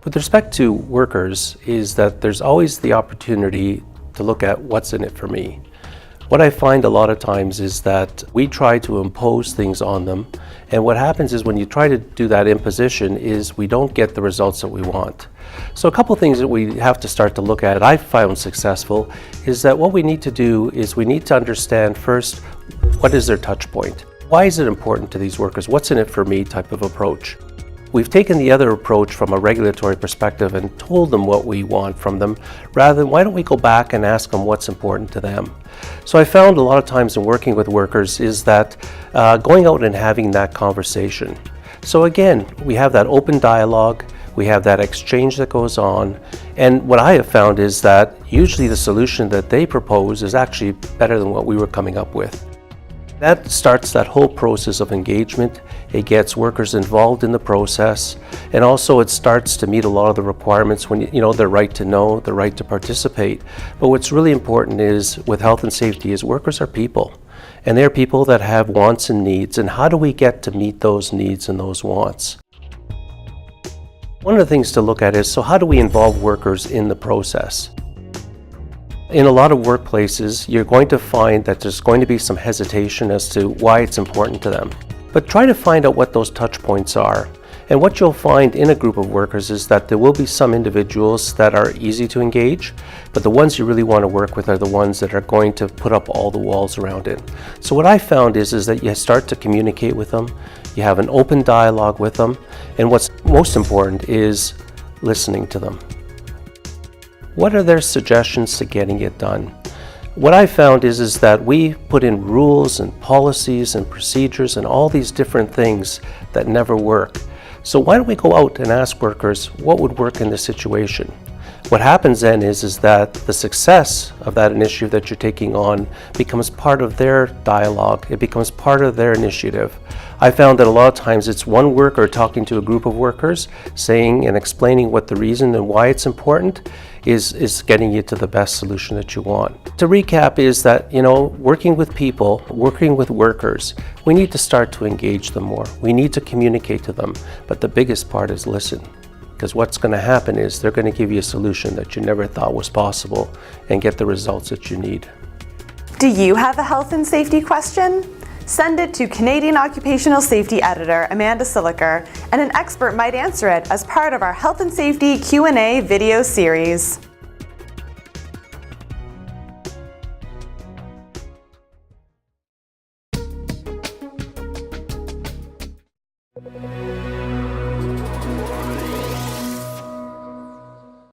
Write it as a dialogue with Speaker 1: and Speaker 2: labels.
Speaker 1: With respect to workers is that there's always the opportunity to look at what's in it for me. What I find a lot of times is that we try to impose things on them, and what happens is when you try to do that imposition is we don't get the results that we want. So a couple things that we have to start to look at, I've found successful, is that what we need to do is we need to understand first, what is their touch point? Why is it important to these workers? What's in it for me type of approach? We've taken the other approach from a regulatory perspective and told them what we want from them, rather than why don't we go back and ask them what's important to them. So I found a lot of times in working with workers is that going out and having that conversation. So again, we have that open dialogue, we have that exchange that goes on, and what I have found is that usually the solution that they propose is actually better than what we were coming up with. That starts that whole process of engagement. It gets workers involved in the process, and also it starts to meet a lot of the requirements when their right to know, the right to participate. But what's really important is with health and safety is workers are people, and they're people that have wants and needs, and how do we get to meet those needs and those wants? One of the things to look at is, so how do we involve workers in the process? In a lot of workplaces, you're going to find that there's going to be some hesitation as to why it's important to them. But try to find out what those touch points are. And what you'll find in a group of workers is that there will be some individuals that are easy to engage, but the ones you really want to work with are the ones that are going to put up all the walls around it. So what I found is that you start to communicate with them, you have an open dialogue with them, and what's most important is listening to them. What are their suggestions to getting it done? What I found is that we put in rules and policies and procedures and all these different things that never work. So why don't we go out and ask workers what would work in this situation? What happens then is that the success of that initiative that you're taking on becomes part of their dialogue. It becomes part of their initiative. I found that a lot of times it's one worker talking to a group of workers, saying and explaining what the reason and why it's important is getting you to the best solution that you want. To recap is that, working with people, working with workers, we need to start to engage them more. We need to communicate to them, but the biggest part is listen. Because what's going to happen is they're going to give you a solution that you never thought was possible and get the results that you need.
Speaker 2: Do you have a health and safety question? Send it to Canadian Occupational Safety Editor Amanda Siliker, and an expert might answer it as part of our Health and Safety Q&A video series.